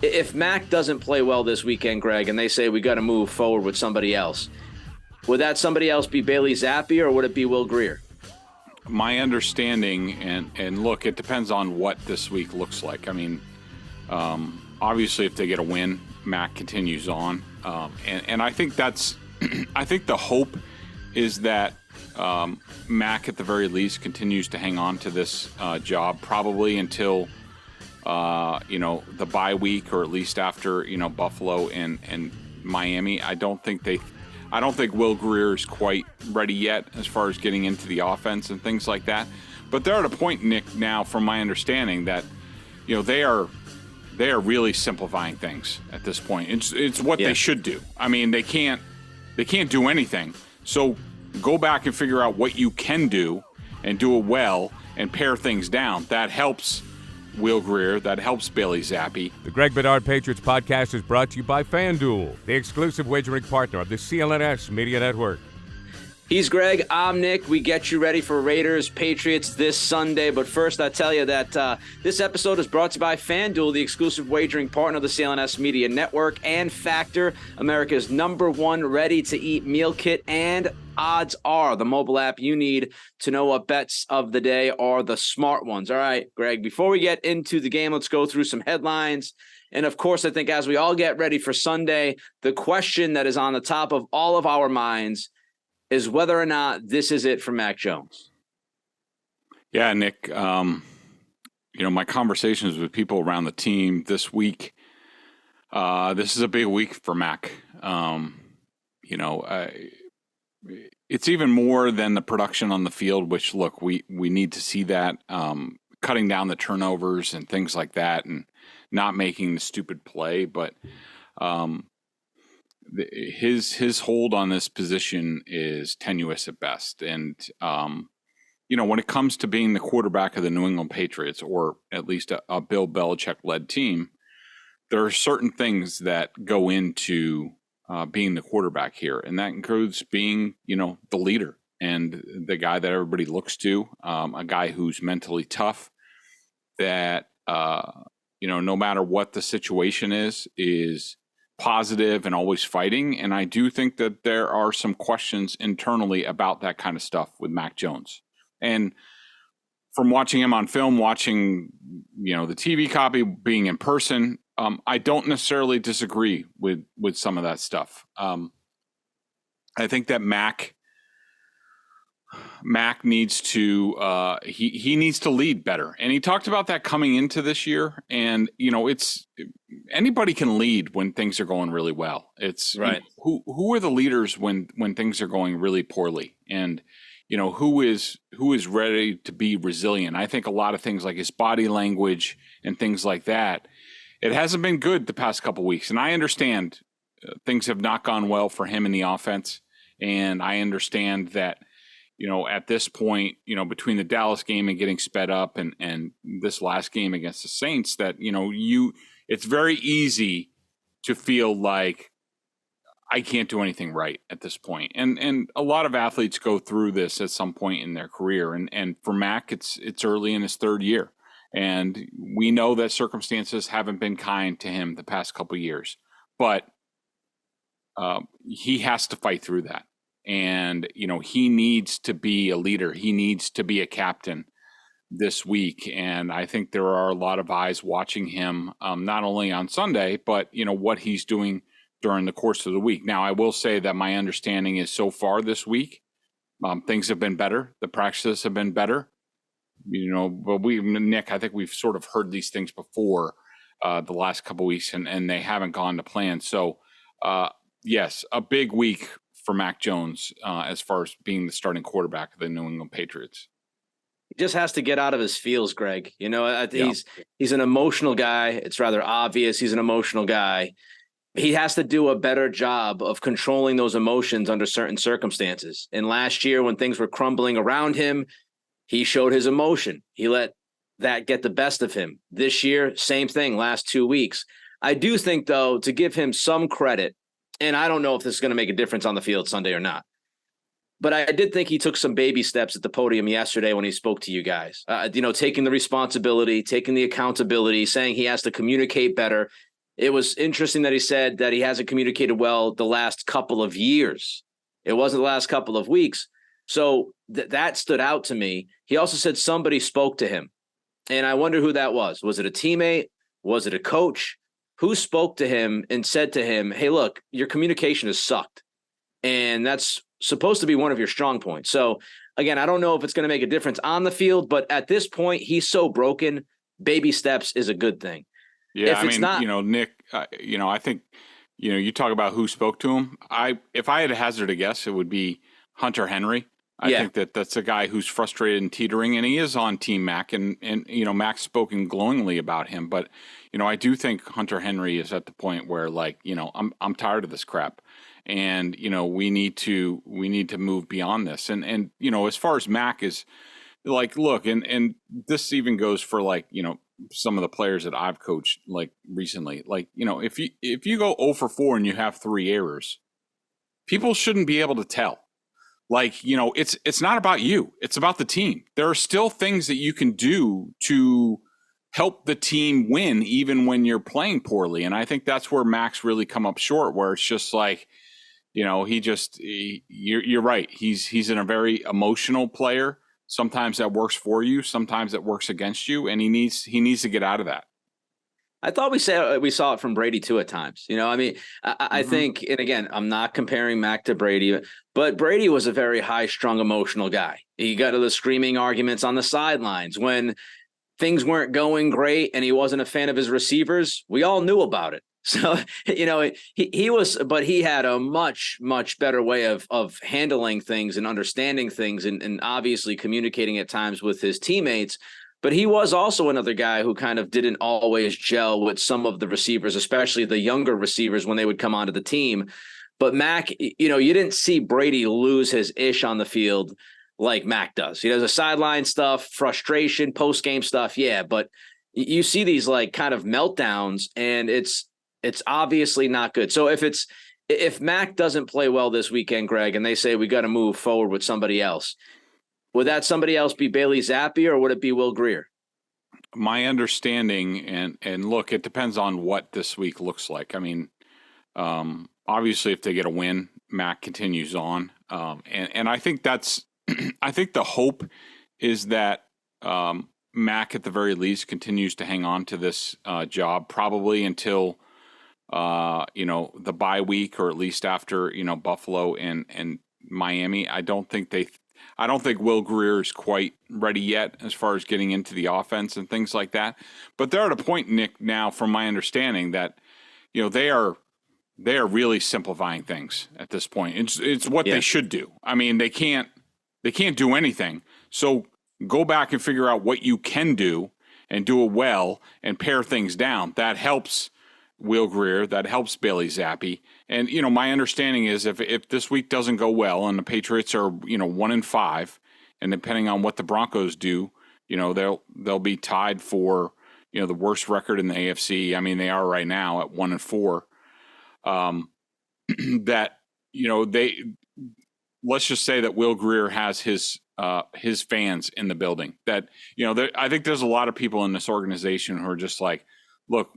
If Mac doesn't play well this weekend, Greg, and they say we got to move forward with somebody else, would that somebody else be Bailey Zappe or would it be Will Grier? My understanding, and look, it depends on what this week looks like. I mean, obviously, if they get a win, Mac continues on, and I think that's, I think the hope is that Mac at the very least continues to hang on to this job probably until the bye week, or at least after Buffalo and Miami. I don't think Will Grier is quite ready yet as far as getting into the offense and things like that. But they're at a point, Nick, now from my understanding that they are really simplifying things at this point. It's what they should do. I mean, they can't do anything. So go back and figure out what you can do and do it well and pare things down. That helps Will Grier. That helps Bailey Zappe. The Greg Bedard Patriots Podcast is brought to you by Fanduel, the exclusive wagering partner of the CLNS Media Network. He's Greg. I'm Nick. We get you ready for Raiders Patriots this Sunday. But first, I tell you that this episode is brought to you by FanDuel, the exclusive wagering partner of the CLNS Media Network, and Factor, America's #1 ready-to-eat meal kit. And Odds Are, the mobile app you need to know what bets of the day are the smart ones. All right, Greg, before we get into the game, let's go through some headlines. And, of course, I think as we all get ready for Sunday, the question that is on the top of all of our minds is whether or not this is it for Mac Jones. Yeah, Nick, my conversations with people around the team this week, this is a big week for Mac. It's even more than the production on the field, which, look, we need to see that, cutting down the turnovers and things like that and not making the stupid play. But his hold on this position is tenuous at best. And, when it comes to being the quarterback of the New England Patriots, or at least a Bill Belichick-led team, there are certain things that go into being the quarterback here. And that includes being, the leader and the guy that everybody looks to, a guy who's mentally tough, that, no matter what the situation is positive and always fighting. And I do think that there are some questions internally about that kind of stuff with Mac Jones. And from watching him on film, watching, the TV copy, being in person, I don't necessarily disagree with some of that stuff. I think that Mac needs to he needs to lead better, and he talked about that coming into this year. And it's anybody can lead when things are going really well. It's right. Who are the leaders when things are going really poorly, and who is ready to be resilient. I think a lot of things like his body language and things like that, it hasn't been good the past couple of weeks. And I understand things have not gone well for him in the offense, and I understand that at this point, between the Dallas game and getting sped up and this last game against the Saints, that, it's very easy to feel like I can't do anything right at this point. And a lot of athletes go through this at some point in their career. And for Mac, it's early in his third year. And we know that circumstances haven't been kind to him the past couple of years, but he has to fight through that. And, he needs to be a leader. He needs to be a captain this week. And I think there are a lot of eyes watching him, not only on Sunday, but, what he's doing during the course of the week. Now, I will say that my understanding is so far this week, things have been better. The practices have been better. But Nick, I think we've sort of heard these things before the last couple of weeks, and they haven't gone to plan. So, yes, a big week for Mac Jones as far as being the starting quarterback of the New England Patriots. He just has to get out of his feels, Greg. He's an emotional guy. It's rather obvious he's an emotional guy. He has to do a better job of controlling those emotions under certain circumstances. And last year, when things were crumbling around him, he showed his emotion. He let that get the best of him. This year, same thing, last 2 weeks. I do think, though, to give him some credit, and I don't know if this is going to make a difference on the field Sunday or not, but I did think he took some baby steps at the podium yesterday when he spoke to you guys, taking the responsibility, taking the accountability, saying he has to communicate better. It was interesting that he said that he hasn't communicated well the last couple of years. It wasn't the last couple of weeks. So that stood out to me. He also said somebody spoke to him. And I wonder who that was. Was it a teammate? Was it a coach? Who spoke to him and said to him, hey, look, your communication has sucked. And that's supposed to be one of your strong points. So, again, I don't know if it's going to make a difference on the field, but at this point, he's so broken, baby steps is a good thing. Yeah, Nick, I think, you talk about who spoke to him. If I had to hazard a guess, it would be Hunter Henry. I think that's a guy who's frustrated and teetering, and he is on Team Mac, and Mac's spoken glowingly about him. But I do think Hunter Henry is at the point where, I'm tired of this crap, and we need to move beyond this. And as far as Mac is, look, and this even goes for some of the players that I've coached recently. If you go 0 for 4 and you have 3 errors, people shouldn't be able to tell. It's not about you. It's about the team. There are still things that you can do to help the team win, even when you're playing poorly. And I think that's where Mac's really come up short, where it's just you're right. He's in a very emotional player. Sometimes that works for you. Sometimes it works against you. And he needs to get out of that. I thought we saw it from Brady too at times. I think, and again, I'm not comparing Mac to Brady, but Brady was a very high-strung emotional guy. He got to the screaming arguments on the sidelines when things weren't going great and he wasn't a fan of his receivers. We all knew about it. So, he had a much, much better way of handling things and understanding things and obviously communicating at times with his teammates. But he was also another guy who kind of didn't always gel with some of the receivers, especially the younger receivers when they would come onto the team. But Mac, you didn't see Brady lose his ish on the field like Mac does. He does a sideline stuff, frustration, post-game stuff. Yeah, but you see these kind of meltdowns, and it's obviously not good. So if Mac doesn't play well this weekend, Greg, and they say we got to move forward with somebody else, would that somebody else be Bailey Zappe, or would it be Will Grier? My understanding, and look, it depends on what this week looks like. I mean, obviously, if they get a win, Mac continues on, and I think that's, I think the hope is that Mac at the very least continues to hang on to this job probably until the bye week, or at least after Buffalo and Miami. I don't think Will Grier is quite ready yet as far as getting into the offense and things like that. But they're at a point, Nick, now from my understanding that, they are really simplifying things at this point. It's what they should do. I mean, they can't do anything. So go back and figure out what you can do and do it well and pare things down. That helps Will Grier, that helps Bailey Zappe. And, my understanding is if this week doesn't go well and the Patriots are, 1-5, and depending on what the Broncos do, they'll be tied for, the worst record in the AFC. I mean, they are right now at 1-4. That, let's just say that Will Grier has his fans in the building. That, I think there's a lot of people in this organization who are just like, look,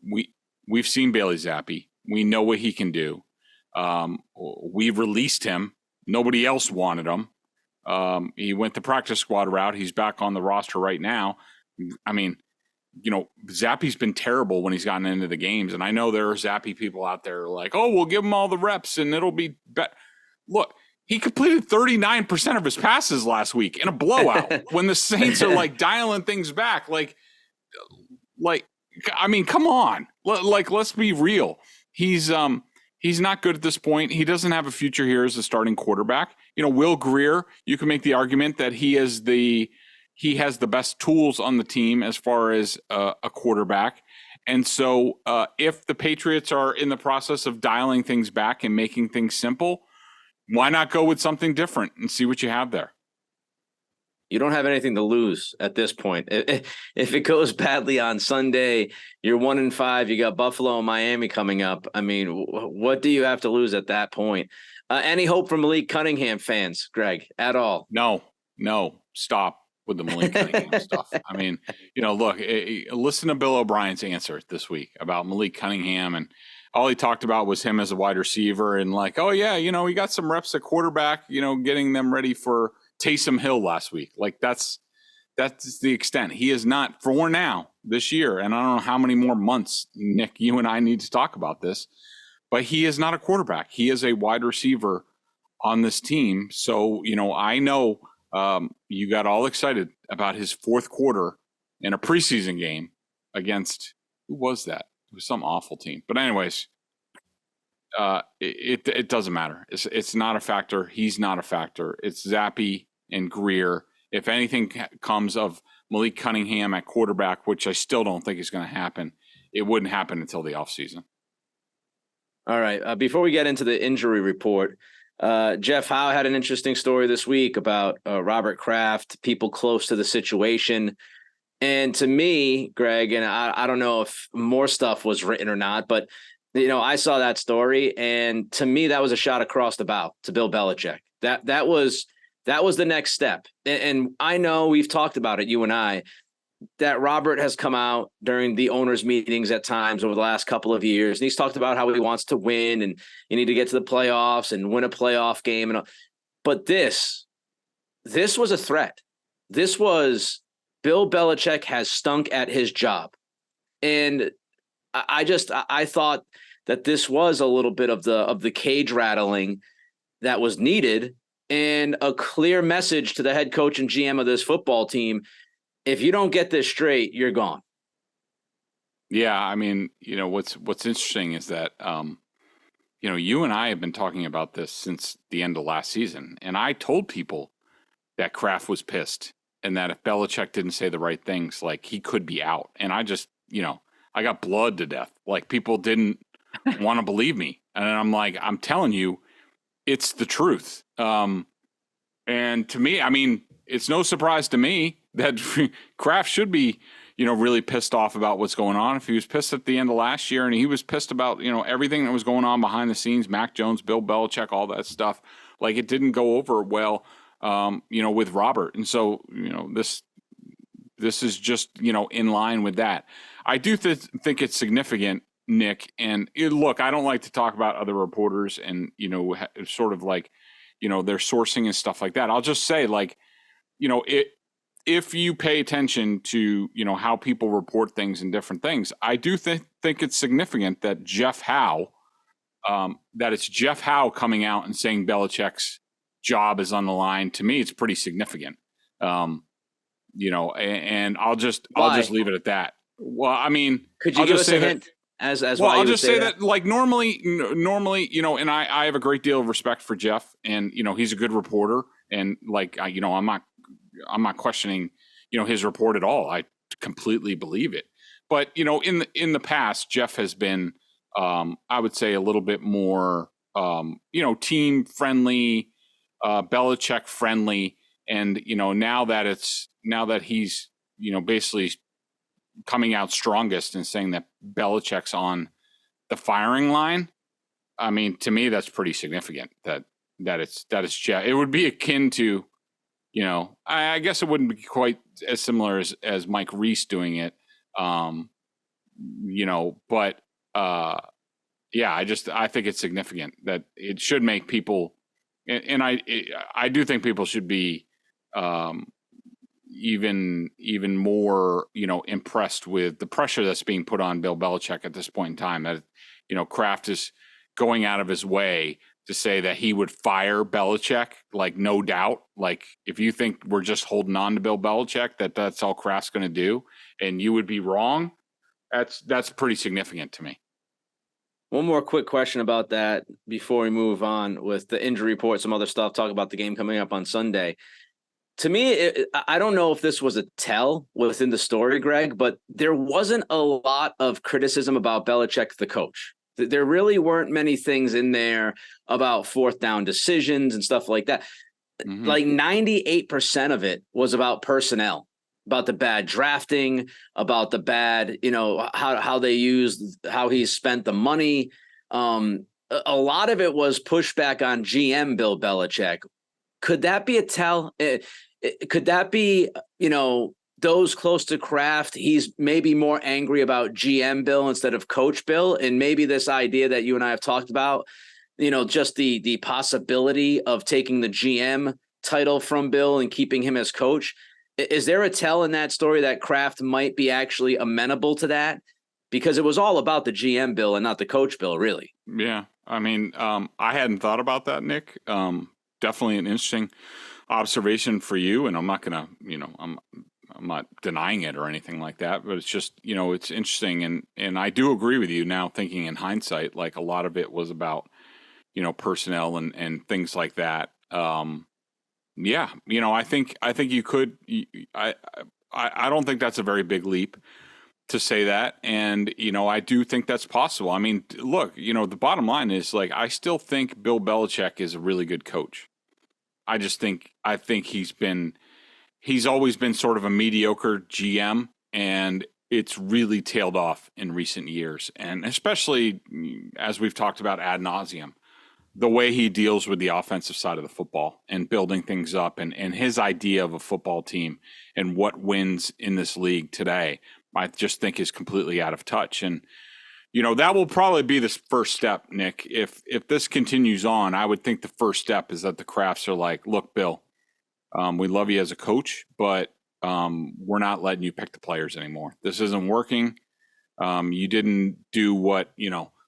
we've seen Bailey Zappe. We know what he can do. We released him. Nobody else wanted him. He went the practice squad route. He's back on the roster right now. I mean, Zappe's been terrible when he's gotten into the games. And I know there are Zappe people out there like, oh, we'll give him all the reps and it'll be better. Look, he completed 39% of his passes last week in a blowout when the Saints are dialing things back. I mean, come on. Let's be real. He's not good at this point. He doesn't have a future here as a starting quarterback. Will Grier, you can make the argument that he has the best tools on the team as far as a quarterback. And so if the Patriots are in the process of dialing things back and making things simple, why not go with something different and see what you have there? You don't have anything to lose at this point. If it goes badly on Sunday, you're 1-5, you got Buffalo and Miami coming up. I mean, what do you have to lose at that point? Any hope from Malik Cunningham fans, Greg, at all? No, stop with the Malik Cunningham stuff. I mean, look, listen to Bill O'Brien's answer this week about Malik Cunningham, and all he talked about was him as a wide receiver and like, oh yeah, he got some reps at quarterback, getting them ready for Taysom Hill last week. Like that's the extent. He is not, for now, this year, and I don't know how many more months, Nick, you and I need to talk about this, but he is not a quarterback. He is a wide receiver on this team. So, I know you got all excited about his fourth quarter in a preseason game against, who was that? It was some awful team. But anyways, it doesn't matter. It's not a factor. He's not a factor. It's Zappe and Grier. If anything comes of Malik Cunningham at quarterback, which I still don't think is going to happen, it wouldn't happen until the offseason. All right. Before we get into the injury report, Jeff Howe had an interesting story this week about Robert Kraft, people close to the situation. And to me, Greg, and I don't know if more stuff was written or not, but, I saw that story. And to me, that was a shot across the bow to Bill Belichick. That was the next step. And I know we've talked about it, you and I, that Robert has come out during the owners' meetings at times over the last couple of years. And he's talked about how he wants to win and you need to get to the playoffs and win a playoff game. But this was a threat. This was Bill Belichick has stunk at his job. And I thought that this was a little bit of the cage rattling that was needed and a clear message to the head coach and GM of this football team. If you don't get this straight, you're gone. Yeah, I mean, what's interesting is that, you and I have been talking about this since the end of last season, and I told people that Kraft was pissed and that if Belichick didn't say the right things, like he could be out. And I just, I got blood to death. Like people didn't want to believe me, and I'm like, I'm telling you, it's the truth. And to me, I mean, it's no surprise to me that Kraft should be, really pissed off about what's going on. If he was pissed at the end of last year and he was pissed about, everything that was going on behind the scenes, Mac Jones, Bill Belichick, all that stuff, like it didn't go over well, with Robert. And so, this is just, in line with that. I do think it's significant, Nick. And look, I don't like to talk about other reporters and, sort of like, their sourcing and stuff like that. I'll just say like, if you pay attention to, how people report things and different things, I do think it's significant that Jeff Howe, that it's Jeff Howe coming out and saying Belichick's job is on the line. To me, it's pretty significant. And I'll just leave it at that. Well, I mean, could you give us a hint as well? I'll just say that like normally, and I have a great deal of respect for Jeff, and he's a good reporter, and like I'm not questioning, his report at all. I completely believe it. But, in the past, Jeff has been, I would say, a little bit more, team friendly, Belichick friendly. And, now that he's, basically coming out strongest and saying that Belichick's on the firing line, I mean, to me, that's pretty significant that it's Jeff. It would be akin to, I guess it wouldn't be quite as similar as Mike Reese doing it, but yeah, I think it's significant that it should make people, and I do think people should be even more, impressed with the pressure that's being put on Bill Belichick at this point in time. That, Kraft is going out of his way to say that he would fire Belichick, like no doubt. Like if you think we're just holding on to Bill Belichick, that's all Kraft's going to do, and you would be wrong. That's pretty significant to me. One more quick question about that before we move on with the injury report, some other stuff, talk about the game coming up on Sunday. To me, I don't know if this was a tell within the story, Greg, but there wasn't a lot of criticism about Belichick, the coach. There really weren't many things in there about fourth down decisions and stuff like that. Mm-hmm. Like 98% of it was about personnel, about the bad drafting, about the bad, how they used, how he spent the money. A lot of it was pushback on GM Bill Belichick. Could that be a tell? Could that be, those close to Kraft, he's maybe more angry about GM Bill instead of Coach Bill? And maybe this idea that you and I have talked about, just the possibility of taking the GM title from Bill and keeping him as coach. Is there a tell in that story that Kraft might be actually amenable to that? Because it was all about the GM Bill and not the Coach Bill, really. Yeah. I mean, I hadn't thought about that, Nick. Definitely an interesting observation for you. And I'm not going to, I'm not denying it or anything like that, but it's just, it's interesting. And I do agree with you now, thinking in hindsight, like a lot of it was about, personnel and things like that. Yeah, I think you could. I don't think that's a very big leap to say that, and I do think that's possible. I mean, look, the bottom line is, like, I still think Bill Belichick is a really good coach. I think he's always been sort of a mediocre GM, and it's really tailed off in recent years, and especially as we've talked about ad nauseum. The way he deals with the offensive side of the football and building things up and his idea of a football team and what wins in this league today, I just think is completely out of touch. And, that will probably be the first step, Nick. If this continues on, I would think the first step is that the Krafts are like, look, Bill, we love you as a coach, but we're not letting you pick the players anymore. This isn't working. You didn't do what,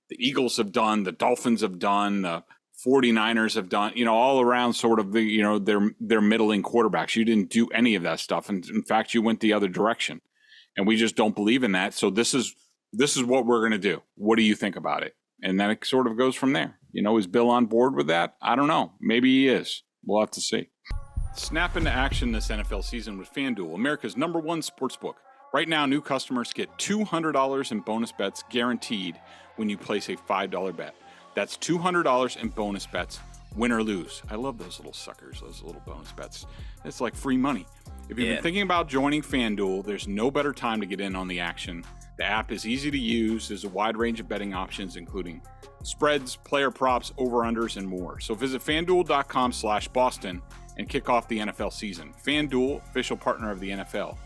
the Eagles have done, the Dolphins have done, the 49ers have done, all around sort of the, their middling quarterbacks. You didn't do any of that stuff. And in fact, you went the other direction, and we just don't believe in that. So this is what we're going to do. What do you think about it? And then it sort of goes from there. Is Bill on board with that? I don't know. Maybe he is. We'll have to see. Snap into action this NFL season with Fanduel, America's #1 sportsbook. Right now, new customers get $200 in bonus bets guaranteed when you place a $5 bet. That's $200 in bonus bets, win or lose. I love those little suckers, those little bonus bets. It's like free money. If you've been thinking about joining FanDuel, there's no better time to get in on the action. The app is easy to use. There's a wide range of betting options, including spreads, player props, over-unders, and more. So visit FanDuel.com/Boston and kick off the NFL season. FanDuel, official partner of the NFL.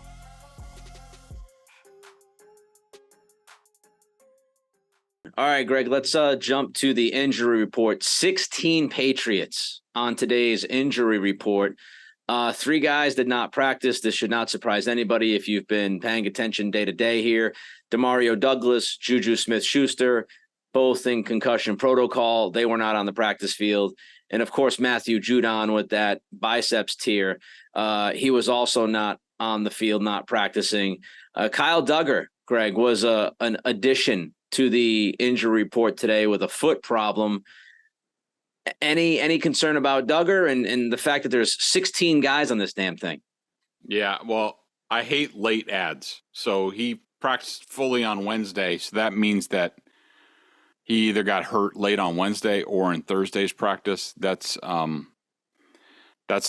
All right, Greg, let's jump to the injury report. 16 Patriots on today's injury report. 3 guys did not practice. This should not surprise anybody if you've been paying attention day to day here. Demario Douglas, Juju Smith-Schuster, both in concussion protocol. They were not on the practice field. And, of course, Matthew Judon with that biceps tear. He was also not on the field, not practicing. Kyle Duggar, Greg, was an addition to the injury report today with a foot problem. Any concern about Duggar and the fact that there's 16 guys on this damn thing? Yeah, well, I hate late ads. So he practiced fully on Wednesday. So that means that he either got hurt late on Wednesday or in Thursday's practice. That's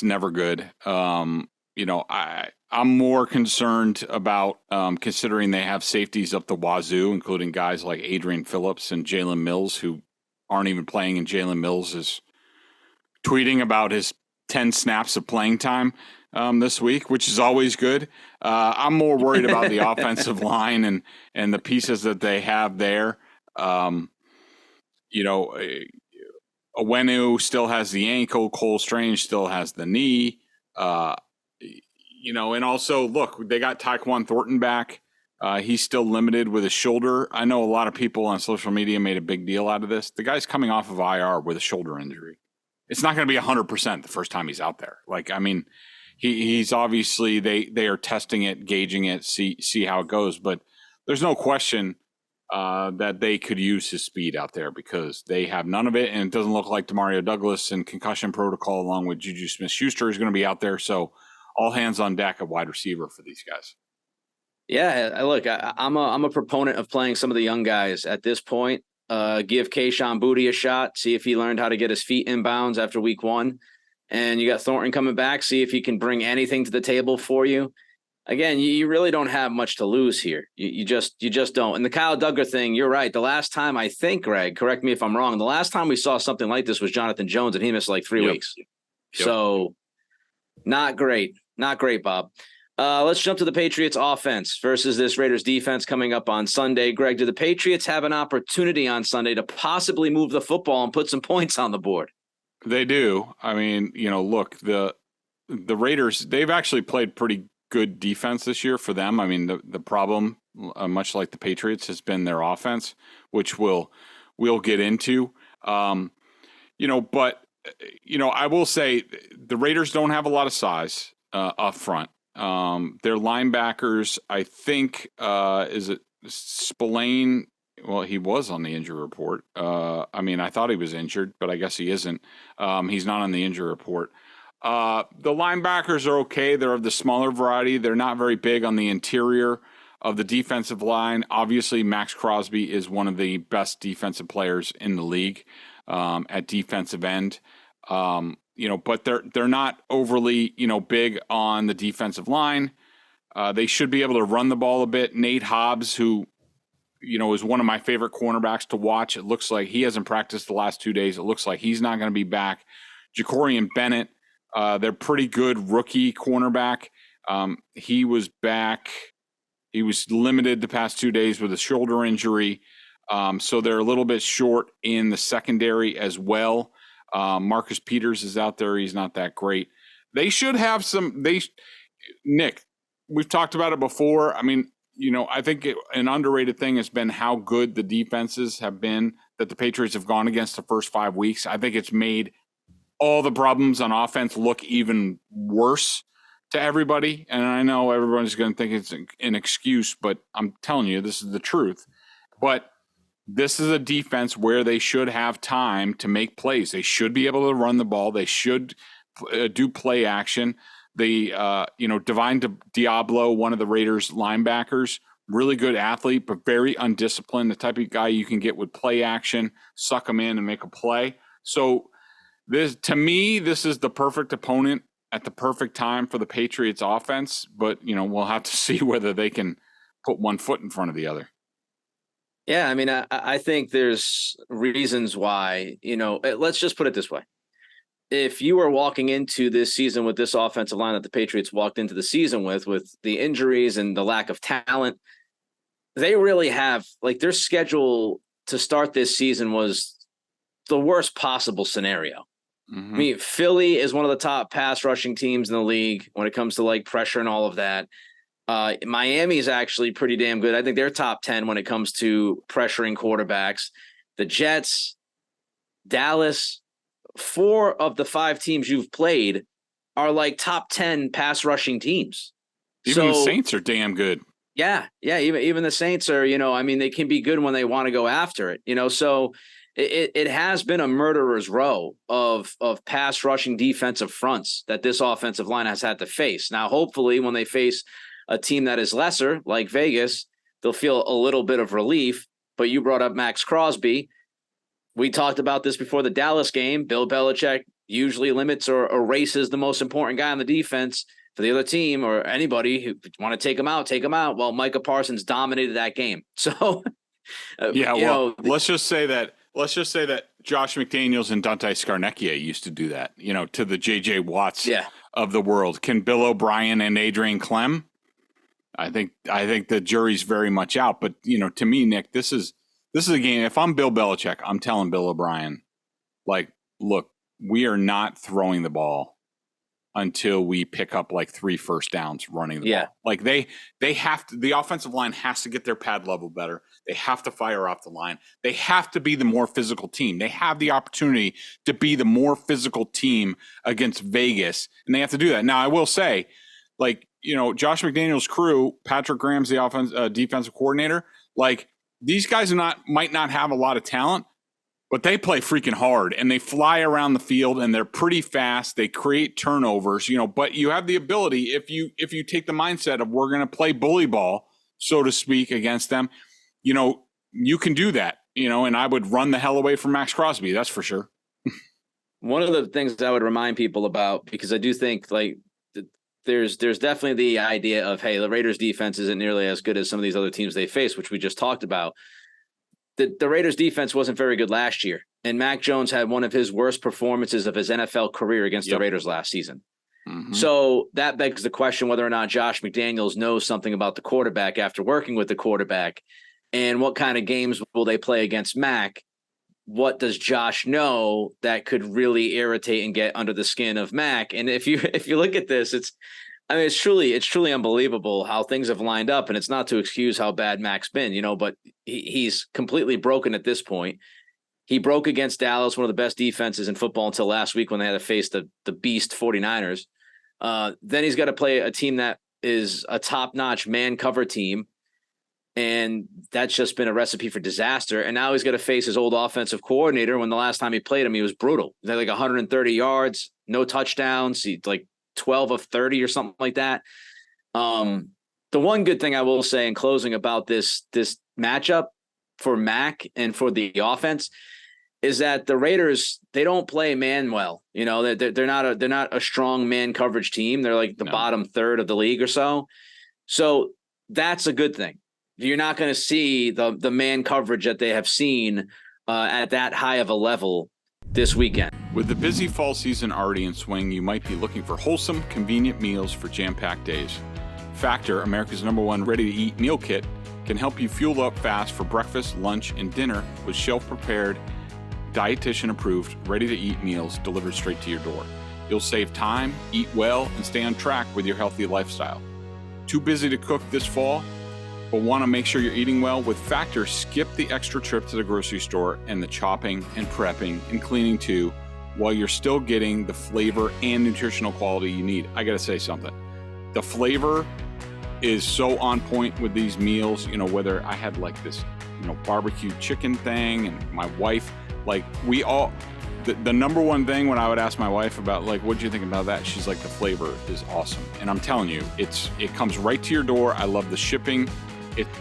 never good. I'm more concerned about considering they have safeties up the wazoo, including guys like Adrian Phillips and Jalen Mills, who aren't even playing, and Jalen Mills is tweeting about his 10 snaps of playing time this week, which is always good. I'm more worried about the offensive line and the pieces that they have there. Owenu still has the ankle. Cole Strange still has the knee. And also, look, they got Tyquan Thornton back. He's still limited with his shoulder. I know a lot of people on social media made a big deal out of this. The guy's coming off of IR with a shoulder injury. It's not going to be 100% the first time he's out there. He's obviously, they are testing it, gauging it, see how it goes. But there's no question that they could use his speed out there because they have none of it. And it doesn't look like Demario Douglas in concussion protocol along with Juju Smith-Schuster is going to be out there. So all hands on deck at wide receiver for these guys. Yeah, look, I'm a proponent of playing some of the young guys at this point. Give Kayshon Boutte a shot, see if he learned how to get his feet in bounds after week 1. And you got Thornton coming back, see if he can bring anything to the table for you. Again, you really don't have much to lose here. You just don't. And the Kyle Duggar thing, you're right. The last time, I think, Greg, correct me if I'm wrong, the last time we saw something like this was Jonathan Jones, and he missed like 3 weeks. Yep. So not great. Not great, Bob. Let's jump to the Patriots offense versus this Raiders defense coming up on Sunday. Greg, do the Patriots have an opportunity on Sunday to possibly move the football and put some points on the board? They do. I mean, look, the Raiders, they've actually played pretty good defense this year for them. I mean, the problem, much like the Patriots, has been their offense, which we'll get into. But I will say the Raiders don't have a lot of size up front. Their linebackers, I think, is it Spillane? Well, he was on the injury report. I thought he was injured, but I guess he isn't. He's not on the injury report. The linebackers are okay. They're of the smaller variety. They're not very big on the interior of the defensive line. Obviously, Max Crosby is one of the best defensive players in the league at defensive end. But they're not overly, big on the defensive line. They should be able to run the ball a bit. Nate Hobbs, who, is one of my favorite cornerbacks to watch. It looks like he hasn't practiced the last 2 days. It looks like he's not going to be back. Jacorian Bennett, they're pretty good rookie cornerback. He was back. He was limited the past 2 days with a shoulder injury. So they're a little bit short in the secondary as well. Marcus Peters is out there. He's not that great. They should have Nick, we've talked about it before. I mean, I think an underrated thing has been how good the defenses have been that the Patriots have gone against the first 5 weeks. I think it's made all the problems on offense look even worse to everybody. And I know everyone's going to think it's an excuse, but I'm telling you, this is the truth. But this is a defense where they should have time to make plays. They should be able to run the ball. They should do play action. Divine Diablo, one of the Raiders linebackers, really good athlete, but very undisciplined, the type of guy you can get with play action, suck him in and make a play. So to me, this is the perfect opponent at the perfect time for the Patriots offense. But, we'll have to see whether they can put one foot in front of the other. Yeah, I mean, I think there's reasons why, let's just put it this way. If you were walking into this season with this offensive line that the Patriots walked into the season with the injuries and the lack of talent, they really have, their schedule to start this season was the worst possible scenario. Mm-hmm. I mean, Philly is one of the top pass rushing teams in the league when it comes to pressure and all of that. Miami is actually pretty damn good. I think they're top 10 when it comes to pressuring quarterbacks. The Jets, Dallas, 4 of the 5 teams you've played are top 10 pass rushing teams. Even the Saints are damn good. Yeah. Even the Saints are, they can be good when they want to go after it, so it has been a murderer's row of pass rushing defensive fronts that this offensive line has had to face. Now, hopefully when they face a team that is lesser, like Vegas, they'll feel a little bit of relief. But you brought up Max Crosby. We talked about this before the Dallas game. Bill Belichick usually limits or erases the most important guy on the defense for the other team or anybody who want to take him out. Well, Micah Parsons dominated that game. So, let's just say that Josh McDaniels and Dante Scarnecchia used to do that, to the J.J. Watts of the world. Can Bill O'Brien and Adrian Clem? I think the jury's very much out. But, to me, Nick, this is a game. If I'm Bill Belichick, I'm telling Bill O'Brien, look, we are not throwing the ball until we pick up 3 first downs running the ball. They have to, the offensive line has to get their pad level better. They have to fire off the line. They have to be the more physical team. They have the opportunity to be the more physical team against Vegas, and they have to do that. Now, I will say, Josh McDaniels' crew, Patrick Graham's the defensive coordinator, these guys might not have a lot of talent, but they play freaking hard and they fly around the field and they're pretty fast. They create turnovers, but you have the ability, if you take the mindset of we're going to play bully ball, so to speak, against them, you can do that, and I would run the hell away from Max Crosby. That's for sure. One of the things I would remind people about, because I do think there's definitely the idea of, hey, the Raiders defense isn't nearly as good as some of these other teams they face, which we just talked about. The Raiders defense wasn't very good last year, and Mac Jones had one of his worst performances of his NFL career against the Raiders last season. So that begs the question whether or not Josh McDaniels knows something about the quarterback after working with the quarterback, and what kind of games will they play against Mac. What does Josh know that could really irritate and get under the skin of Mac? And if you look at this, it's truly unbelievable how things have lined up. And it's not to excuse how bad Mac's been, but he's completely broken at this point. He broke against Dallas, one of the best defenses in football until last week when they had to face the beast 49ers. Then he's got to play a team that is a top-notch man cover team. And that's just been a recipe for disaster. And now he's got to face his old offensive coordinator when the last time he played him, he was brutal. They had like 130 yards, no touchdowns. He like 12 of 30 or something like that. The one good thing I will say in closing about this matchup for Mac and for the offense is that the Raiders, they don't play man well. They're not a strong man coverage team. They're like the bottom third of the league or so. So that's a good thing. You're not going to see the man coverage that they have seen at that high of a level this weekend. With the busy fall season already in swing, you might be looking for wholesome, convenient meals for jam-packed days. Factor, America's #1 ready-to-eat meal kit, can help you fuel up fast for breakfast, lunch, and dinner with shelf-prepared, dietitian-approved, ready-to-eat meals delivered straight to your door. You'll save time, eat well, and stay on track with your healthy lifestyle. Too busy to cook this fall? But want to make sure you're eating well? With Factor, skip the extra trip to the grocery store and the chopping and prepping and cleaning too, while you're still getting the flavor and nutritional quality you need. I got to say something. The flavor is so on point with these meals, whether I had like this, barbecue chicken thing, and my wife, like we all, the number one thing when I would ask my wife about like, what do you think about that? She's like, the flavor is awesome. And I'm telling you, it comes right to your door. I love the shipping.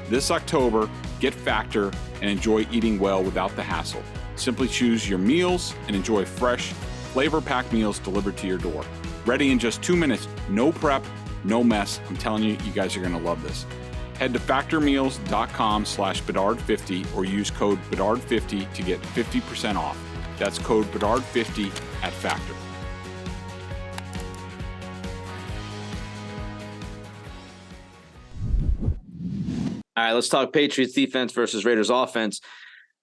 This October, get Factor and enjoy eating well without the hassle. Simply choose your meals and enjoy fresh, flavor-packed meals delivered to your door. Ready in just 2 minutes, no prep, no mess. I'm telling you, you guys are going to love this. Head to factormeals.com/Bedard50 or use code Bedard50 to get 50% off. That's code Bedard50 at Factor. All right, let's talk Patriots defense versus Raiders offense.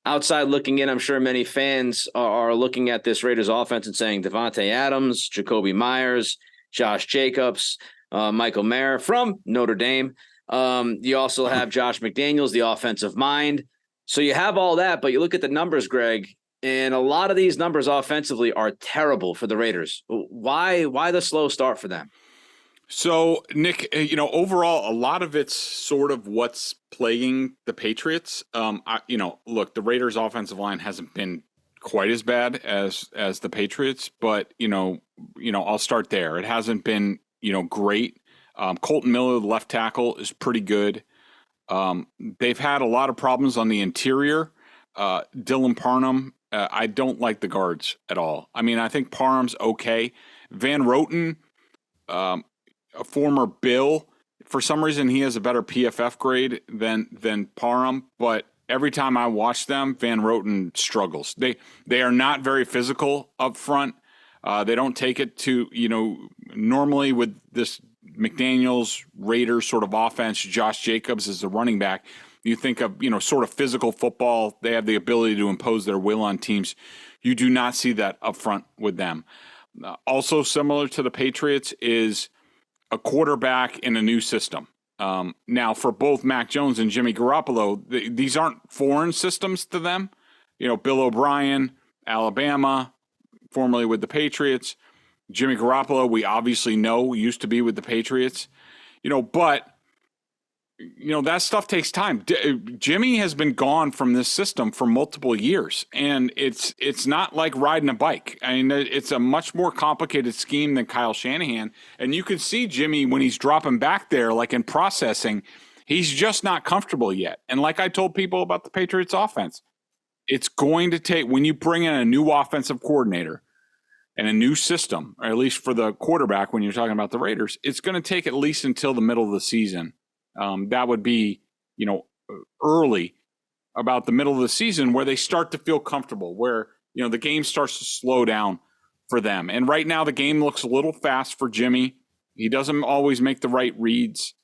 Outside looking in, I'm sure many fans are looking at this Raiders offense and saying Devontae Adams, Jacoby Myers, Josh Jacobs, Michael Mayer from Notre Dame. You also have Josh McDaniels, the offensive mind. So you have all that, but you look at the numbers, Greg, and a lot of these numbers offensively are terrible for the Raiders. Why the slow start for them? So, Nick, overall, a lot of it's sort of what's plaguing the Patriots. Look, the Raiders' offensive line hasn't been quite as bad as the Patriots, but I'll start there. It hasn't been great. Colton Miller, the left tackle, is pretty good. They've had a lot of problems on the interior. Dylan Parham, I don't like the guards at all. I mean, I think Parham's okay. Van Roten, a former Bill, for some reason he has a better PFF grade than Parham, but every time I watch them, Van Roten struggles. They are not very physical up front. They don't take it to, normally with this McDaniels Raiders sort of offense, Josh Jacobs is the running back. You think of, sort of physical football. They have the ability to impose their will on teams. You do not see that up front with them. Also similar to the Patriots is a quarterback in a new system. Now, for both Mac Jones and Jimmy Garoppolo, these aren't foreign systems to them. Bill O'Brien, Alabama, formerly with the Patriots. Jimmy Garoppolo, we obviously know, used to be with the Patriots. But that stuff takes time. Jimmy has been gone from this system for multiple years, and it's not like riding a bike. I mean, it's a much more complicated scheme than Kyle Shanahan, and you can see Jimmy when he's dropping back there, like in processing, he's just not comfortable yet. And like I told people about the Patriots offense, it's going to take, when you bring in a new offensive coordinator and a new system, or at least for the quarterback when you're talking about the Raiders, it's going to take at least until the middle of the season. That would be, early, about the middle of the season, where they start to feel comfortable, where, the game starts to slow down for them. And right now the game looks a little fast for Jimmy. He doesn't always make the right reads.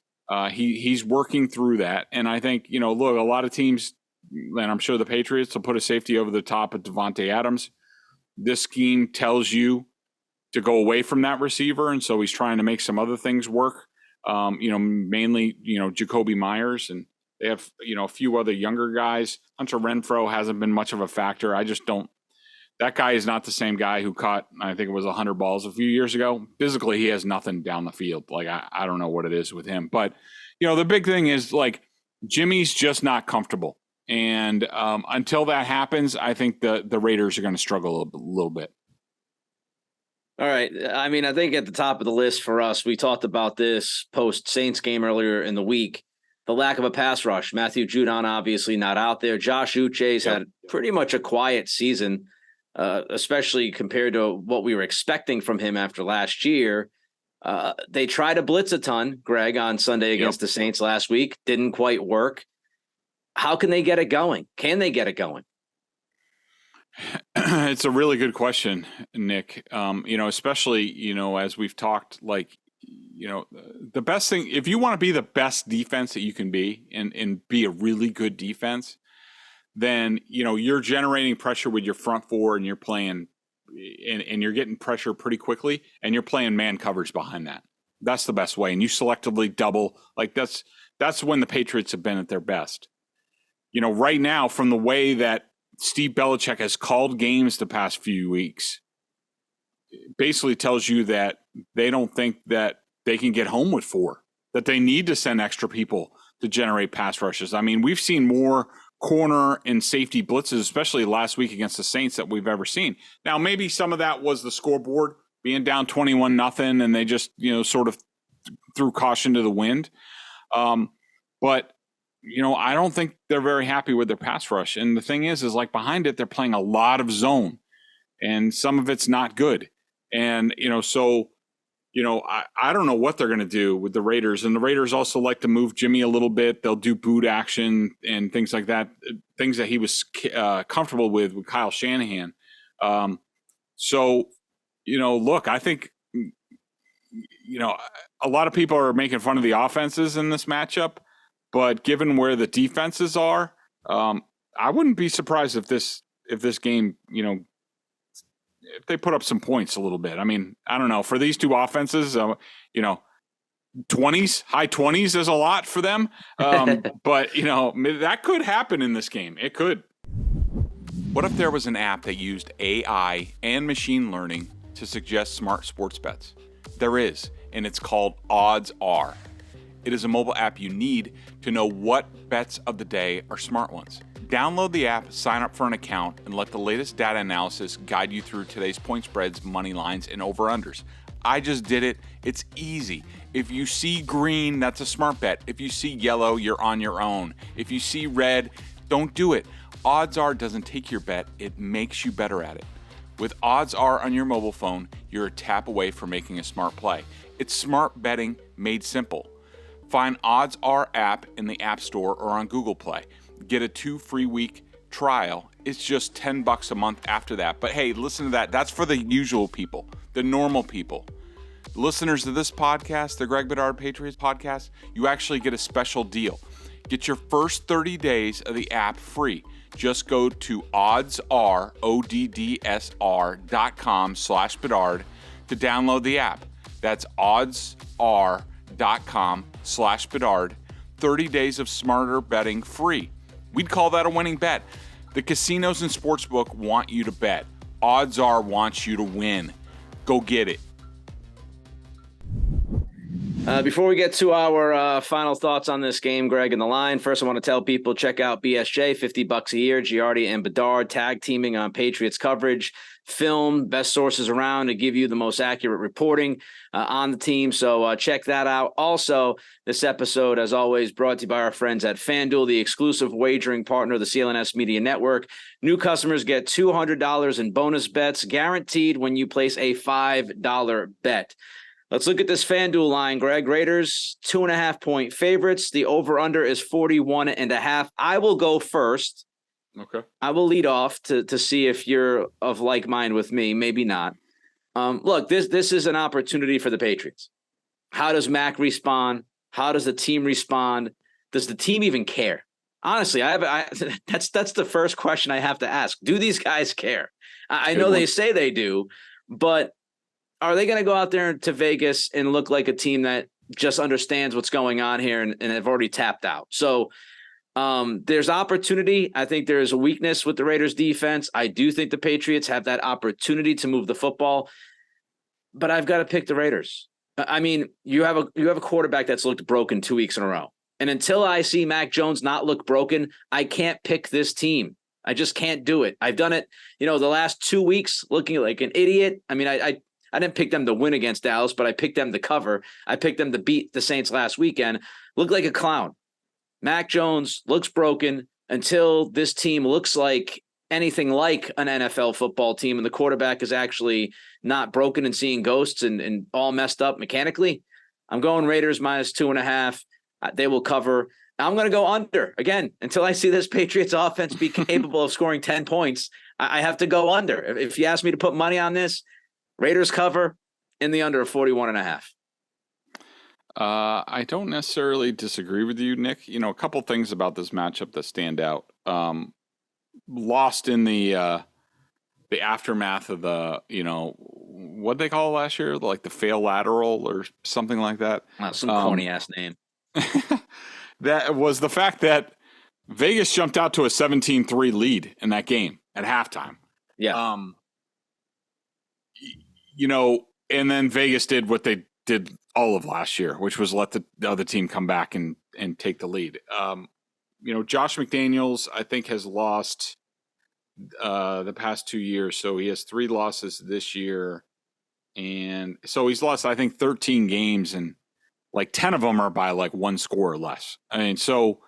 He's working through that. And I think, look, a lot of teams, and I'm sure the Patriots will put a safety over the top of Devontae Adams. This scheme tells you to go away from that receiver. And so he's trying to make some other things work. Mainly, Jacoby Myers, and they have, a few other younger guys. Hunter Renfrow hasn't been much of a factor. That guy is not the same guy who caught, I think it was 100 balls a few years ago. Physically, he has nothing down the field. Like, I don't know what it is with him. But, the big thing is, like, Jimmy's just not comfortable. And until that happens, I think the Raiders are going to struggle a little bit. All right. I mean, I think at the top of the list for us, we talked about this post-Saints game earlier in the week, the lack of a pass rush. Matthew Judon obviously not out there. Josh Uche's had pretty much a quiet season, especially compared to what we were expecting from him after last year. They tried to blitz a ton, Greg, on Sunday against the Saints last week. Didn't quite work. How can they get it going? Can they get it going? It's a really good question, Nick. Especially, as we've talked, like, the best thing, if you want to be the best defense that you can be and be a really good defense, then, you're generating pressure with your front four and you're playing and you're getting pressure pretty quickly and you're playing man coverage behind that. That's the best way. And you selectively double, like that's when the Patriots have been at their best. Right now, from the way that Steve Belichick has called games the past few weeks, basically tells you that they don't think that they can get home with 4, that they need to send extra people to generate pass rushes. I mean, we've seen more corner and safety blitzes, especially last week against the Saints, that we've ever seen. Now, maybe some of that was the scoreboard being down 21-0, and they just, sort of threw caution to the wind. But I don't think they're very happy with their pass rush. And the thing is like behind it, they're playing a lot of zone and some of it's not good. And, I don't know what they're going to do with the Raiders. And the Raiders also like to move Jimmy a little bit. They'll do boot action and things like that, things that he was comfortable with Kyle Shanahan. Look, I think, a lot of people are making fun of the offenses in this matchup. But given where the defenses are, I wouldn't be surprised if this game, if they put up some points a little bit. I mean, I don't know. For these two offenses, 20s, high 20s is a lot for them. But, that could happen in this game. It could. What if there was an app that used AI and machine learning to suggest smart sports bets? There is, and it's called Odds Are. It is a mobile app you need to know what bets of the day are smart ones. Download the app, sign up for an account, and let the latest data analysis guide you through today's point spreads, money lines, and over-unders. I just did it. It's easy. If you see green, that's a smart bet. If you see yellow, you're on your own. If you see red, don't do it. Odds Are doesn't take your bet. It makes you better at it. With Odds Are on your mobile phone, you're a tap away from making a smart play. It's smart betting made simple. Find Odds Are app in the App Store or on Google Play. Get a 2 free week trial. It's just $10 a month after that. But hey, listen to that. That's for the usual people, the normal people. Listeners to this podcast, the Greg Bedard Patriots Podcast, you actually get a special deal. Get your first 30 days of the app free. Just go to oddsr.com/Bedard to download the app. That's oddsr.com/Bedard. 30 days of smarter betting free. We'd call that a winning bet. The casinos and sportsbook want you to bet. Odds Are wants you to win. Go get it. Before we get to our final thoughts on this game, Greg, and the line, first I want to tell people, check out BSJ, $50 a year, Giardi and Bedard tag teaming on Patriots coverage, film, best sources around to give you the most accurate reporting on the team. So check that out. Also, this episode, as always, brought to you by our friends at Fanduel, the exclusive wagering partner of the CLNS Media Network. New customers get $200 in bonus bets guaranteed when you place a $5 bet. Let's look at this FanDuel line, Greg. Raiders, 2.5-point favorites. The over-under is 41.5. I will go first. Okay. I will lead off to see if you're of like mind with me. Maybe not. Look, this is an opportunity for the Patriots. How does Mac respond? How does the team respond? Does the team even care? Honestly, that's the first question I have to ask. Do these guys care? I know they say they do, but are they going to go out there to Vegas and look like a team that just understands what's going on here and have already tapped out? So there's opportunity. I think there's a weakness with the Raiders defense. I do think the Patriots have that opportunity to move the football, but I've got to pick the Raiders. I mean, you have a quarterback that's looked broken 2 weeks in a row. And until I see Mac Jones not look broken, I can't pick this team. I just can't do it. I've done it, the last 2 weeks looking like an idiot. I mean, I didn't pick them to win against Dallas, but I picked them to cover. I picked them to beat the Saints last weekend. Looked like a clown. Mac Jones looks broken until this team looks like anything like an NFL football team and the quarterback is actually not broken and seeing ghosts and all messed up mechanically. I'm going Raiders -2.5. They will cover. I'm going to go under again until I see this Patriots offense be capable of scoring 10 points. I have to go under. If you ask me to put money on this, Raiders cover in the under of 41.5. I don't necessarily disagree with you, Nick. A couple things about this matchup that stand out. Lost in the aftermath of the, what they call it last year, like the fail lateral or something like that. Some corny ass name. That was the fact that Vegas jumped out to a 17-3 lead in that game at halftime. Yeah. And then Vegas did what they did all of last year, which was let the other team come back and take the lead. Josh McDaniels, I think, has lost the past 2 years. So he has 3 losses this year. And so he's lost, I think, 13 games, and like 10 of them are by like 1 score or less. I mean, so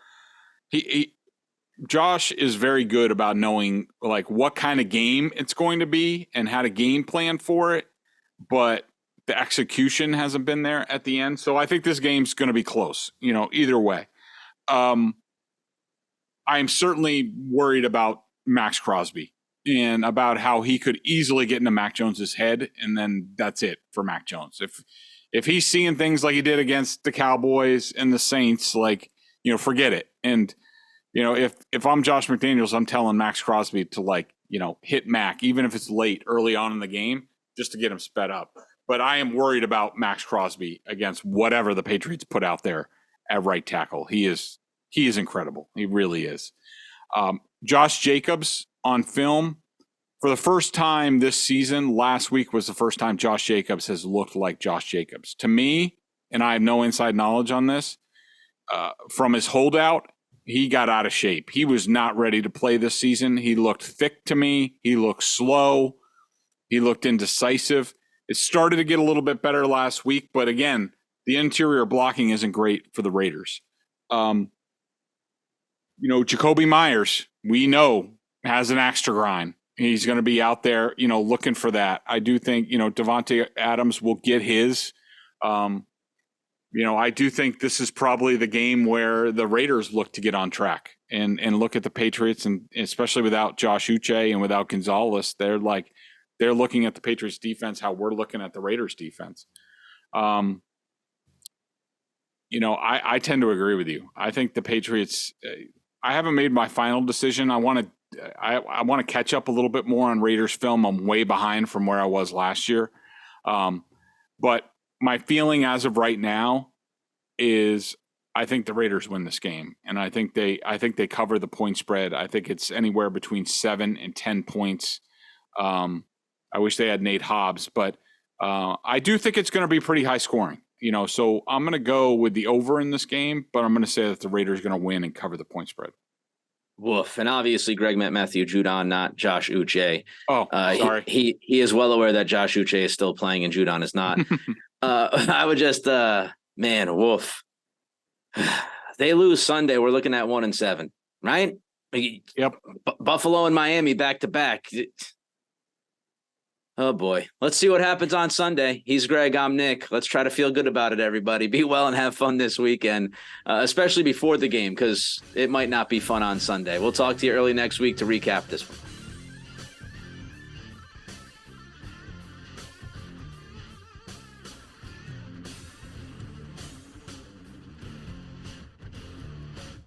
Josh is very good about knowing like what kind of game it's going to be and how to game plan for it. But the execution hasn't been there at the end. So I think this game's going to be close, either way. I'm certainly worried about Max Crosby and about how he could easily get into Mac Jones's head. And then that's it for Mac Jones. If he's seeing things like he did against the Cowboys and the Saints, forget it. And, if I'm Josh McDaniels, I'm telling Max Crosby to hit Mac, even if it's late early on in the game, just to get him sped up. But I am worried about Max Crosby against whatever the Patriots put out there at right tackle. He is incredible. He really is. Josh Jacobs on film for the first time this season. Last week was the first time Josh Jacobs has looked like Josh Jacobs to me. And I have no inside knowledge on this. From his holdout, he got out of shape. He was not ready to play this season. He looked thick to me. He looked slow. He looked indecisive. It started to get a little bit better last week, but again, the interior blocking isn't great for the Raiders. Jacoby Myers, we know, has an axe to grind. He's going to be out there, looking for that. I do think, Devontae Adams will get his. I do think this is probably the game where the Raiders look to get on track and look at the Patriots, and especially without Josh Uche and without Gonzalez, they're looking at the Patriots defense how we're looking at the Raiders defense. I tend to agree with you. I think the Patriots, I haven't made my final decision. I want to catch up a little bit more on Raiders film. I'm way behind from where I was last year. But my feeling as of right now is I think the Raiders win this game, and I think they cover the point spread. I think it's anywhere between 7 and 10 points. I wish they had Nate Hobbs, but I do think it's going to be pretty high scoring. So I'm going to go with the over in this game, but I'm going to say that the Raiders are going to win and cover the point spread. Woof. And obviously Greg meant Matthew Judon, not Josh Uche. Oh, sorry. He is well aware that Josh Uche is still playing and Judon is not. I would just, woof. They lose Sunday. We're looking at 1-7, right? Yep. Buffalo and Miami back to back. Oh boy. Let's see what happens on Sunday. He's Greg. I'm Nick. Let's try to feel good about it, everybody. Be well and have fun this weekend, especially before the game, because it might not be fun on Sunday. We'll talk to you early next week to recap this one.